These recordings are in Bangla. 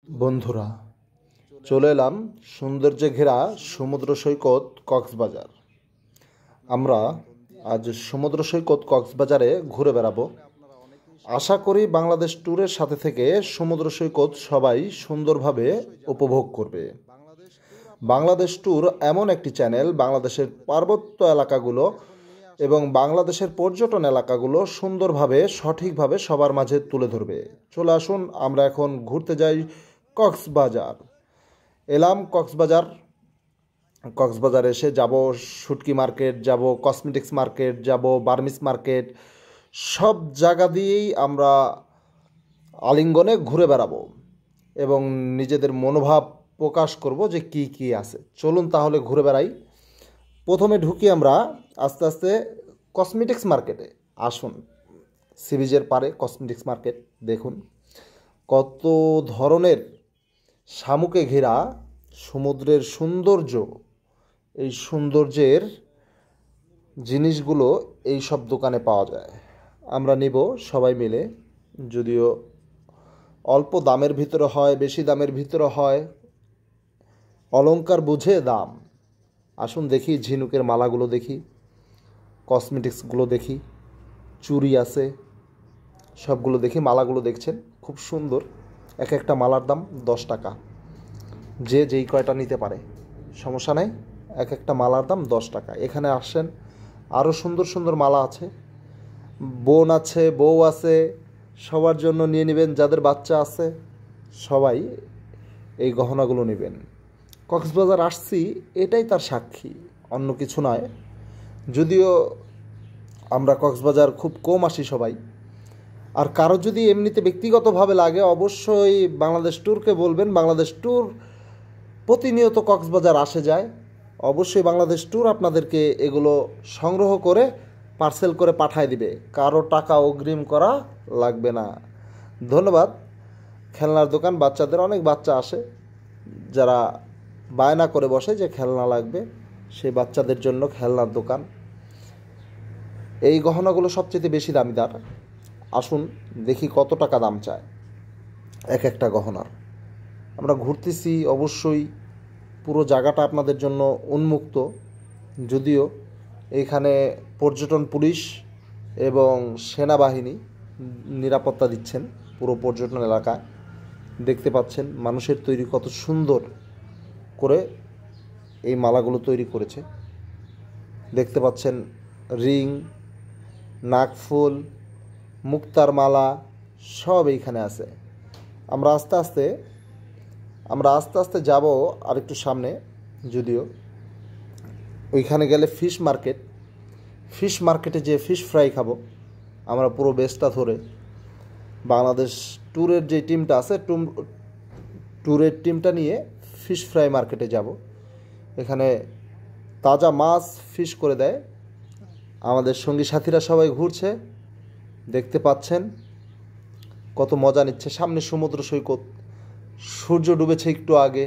বন্ধুরা, চলে এলাম সৌন্দর্যে ঘেরা সমুদ্র সৈকত কক্সবাজার। আমরা আজ সমুদ্র সৈকত কক্সবাজারে ঘুরে বেড়াবো। আশা করি বাংলাদেশ ট্যুরের সাথে থেকে সমুদ্র সৈকত সবাই সুন্দরভাবে উপভোগ করবে। বাংলাদেশ ট্যুর এমন একটি চ্যানেল, বাংলাদেশের পার্বত্য এলাকাগুলো এবং বাংলাদেশের পর্যটন এলাকাগুলো সুন্দরভাবে সঠিকভাবে সবার মাঝে তুলে ধরবে। চলে আসুন, আমরা এখন ঘুরতে যাই কক্সবাজার। এলাম কক্সবাজার এসে যাব শুটকি মার্কেট, যাব কসমেটিক্স মার্কেট, যাব বার্মিস মার্কেট। সব জায়গা দিয়েই আমরা আলিঙ্গনে ঘুরে বেড়াবো এবং নিজেদের মনোভাব প্রকাশ করব যে কি কি আছে। চলুন তাহলে ঘুরে বেড়াই। প্রথমে ঢুকি আমরা আস্তে আস্তে কসমেটিক্স মার্কেটে। আসুন, সি বিচের পারে কসমেটিক্স মার্কেট দেখুন, কত ধরনের শামুকে ঘেরা সমুদ্রের সৌন্দর্য। এই সৌন্দর্যের জিনিসগুলো এই সব দোকানে পাওয়া যায়। আমরা নিব সবাই মিলে, যদিও অল্প দামের ভিতরে হয়, বেশি দামের ভিতরে হয়, অলংকার বুঝে দাম। আসুন দেখি, ঝিনুকের মালাগুলো দেখি, কসমেটিক্সগুলো দেখি, চুড়ি আছে, সবগুলো দেখি। মালাগুলো দেখছেন খুব সুন্দর, এক একটা মালার দাম 10 টাকা। যে যেই কয়টা নিতে পারে সমস্যা নেই, এক একটা মালার দাম 10 টাকা। এখানে আসেন, আরও সুন্দর সুন্দর মালা আছে, বোন আছে, বউ আছে, সবার জন্য নিয়ে নেবেন। যাদের বাচ্চা আছে সবাই এই গহনাগুলো নেবেন। কক্সবাজার আসছি এটাই তার সাক্ষী, অন্য কিছু নয়। যদিও আমরা কক্সবাজার খুব কম আসি সবাই। আর কারো যদি এমনিতে ব্যক্তিগতভাবে লাগে, অবশ্যই বাংলাদেশ ট্যুরকে বলবেন। বাংলাদেশ ট্যুর প্রতিনিয়ত কক্সবাজার আসে যায়। অবশ্যই বাংলাদেশ ট্যুর আপনাদেরকে এগুলো সংগ্রহ করে পার্সেল করে পাঠায় দিবে, কারো টাকা অগ্রিম করা লাগবে না। ধন্যবাদ। খেলনার দোকান, বাচ্চাদের অনেক বাচ্চা আসে যারা বায়না করে বসে যে খেলনা লাগবে, সেই বাচ্চাদের জন্য খেলনার দোকান। এই গহনাগুলো সবচেয়ে বেশি দামিদার। আসুন দেখি কত টাকা দাম চায় এক একটা গহনার। আমরা ঘুরতেছি, অবশ্যই পুরো জায়গাটা আপনাদের জন্য উন্মুক্ত। যদিও এইখানে পর্যটন পুলিশ এবং সেনাবাহিনী নিরাপত্তা দিচ্ছেন পুরো পর্যটন এলাকায়। দেখতে পাচ্ছেন মানুষের তৈরি কত সুন্দর করে এই মালাগুলো তৈরি করেছে। দেখতে পাচ্ছেন রিং, নাকফুল, মুক্তার মালা সব এইখানে আছে। আমরা আস্তে আস্তে যাব আর একটু সামনে। যদিও ওইখানে গেলে ফিশ মার্কেটে যে ফিশ ফ্রাই খাবো আমরা পুরো বেসটা ধরে। বাংলাদেশ ট্যুরের যে টিমটা আছে, ট্যুরের টিমটা নিয়ে ফিশ ফ্রাই মার্কেটে যাব। এখানে তাজা মাছ ফিশ করে দেয়। আমাদের সঙ্গী সাথীরা সবাই ঘুরছে, দেখতে পাচ্ছেন কত মজা নিচ্ছে। সামনে সমুদ্র সৈকত, সূর্য ডুবেছে একটু আগে।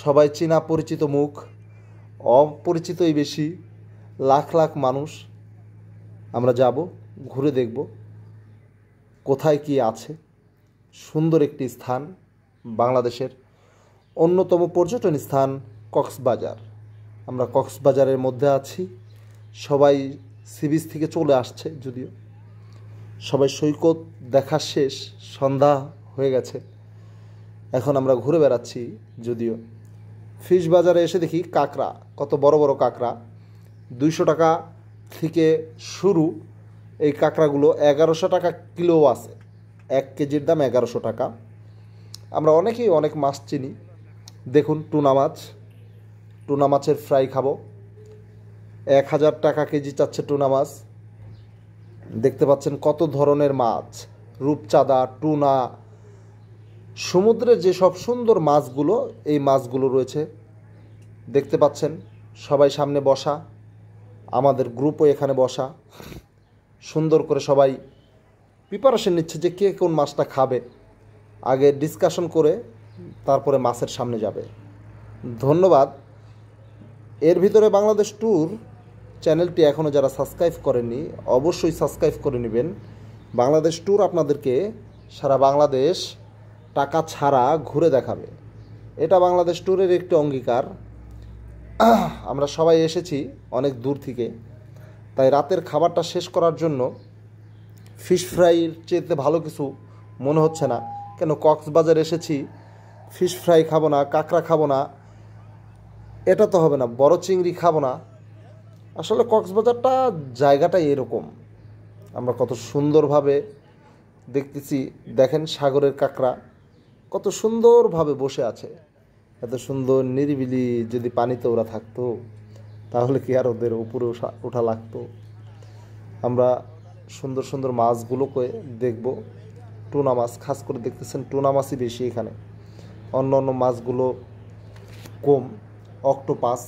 সবাই চেনা পরিচিত মুখ, অপরিচিতই বেশি। লাখ লাখ মানুষ। আমরা যাব, ঘুরে দেখব কোথায় কি আছে। সুন্দর একটি স্থান, বাংলাদেশের অন্যতম পর্যটন স্থান কক্সবাজার। আমরা কক্সবাজারের মধ্যে আছি। সবাই সি বিচ থেকে চলে আসছে, যদিও সবাই সৈকত দেখা শেষ, সন্ধ্যা হয়ে গেছে। এখন আমরা ঘুরে বেড়াচ্ছি। যদিও ফিশ বাজারে এসে দেখি কাঁকড়া, কত বড় বড় কাঁকড়া। 200 টাকা থেকে শুরু এই কাঁকড়াগুলো, 1100 টাকা কিলো আছে। 1 কেজির দাম 1100 টাকা। আমরা অনেকেই অনেক মাছ চিনি। দেখুন টুনা মাছের ফ্রাই খাবো, 1000 টাকা কেজি চাচ্ছে টুনা মাছ। দেখতে পাচ্ছেন কত ধরনের মাছ, রূপচাঁদা, টুনা, সমুদ্রের যে সব সুন্দর মাছগুলো, এই মাছগুলো রয়েছে। দেখতে পাচ্ছেন সবাই সামনে বসা, আমাদের গ্রুপও এখানে বসা। সুন্দর করে সবাই প্রিপারেশন নিচ্ছে যে কে কোন মাছটা খাবে। আগে ডিসকাশন করে তারপরে মাছের সামনে যাবে। ধন্যবাদ। এর ভিতরে বাংলাদেশ ট্যুর চ্যানেলটি এখনও যারা সাবস্ক্রাইব করেননি, অবশ্যই সাবস্ক্রাইব করে নেবেন। বাংলাদেশ ট্যুর আপনাদেরকে সারা বাংলাদেশ টাকা ছাড়া ঘুরে দেখাবে। এটা বাংলাদেশ ট্যুরের একটি অঙ্গীকার। আমরা সবাই এসেছি অনেক দূর থেকে, তাই রাতের খাবারটা শেষ করার জন্য ফিশ ফ্রাইয়ের চেয়ে ভালো কিছু মনে হচ্ছে না। কেন কক্সবাজার এসেছি, ফিশ ফ্রাই খাবো না, কাঁকড়া খাবো না, এটা তো হবে না, বড় চিংড়ি খাবো না। আসলে কক্সবাজারটা জায়গাটাই এরকম। আমরা কত সুন্দরভাবে দেখতেছি, দেখেন সাগরের কাঁকড়া কত সুন্দরভাবে বসে আছে। এত সুন্দর নিরিবিলি যদি পানিতে ওরা থাকতো তাহলে কি আর ওদের উপরে ওঠা লাগতো। আমরা সুন্দর সুন্দর মাছগুলোকে দেখব। টুনা মাছ খাস করে দেখতেছেন, টুনা মাছই বেশি এখানে, অন্য অন্য মাছগুলো কম। অক্টোপাস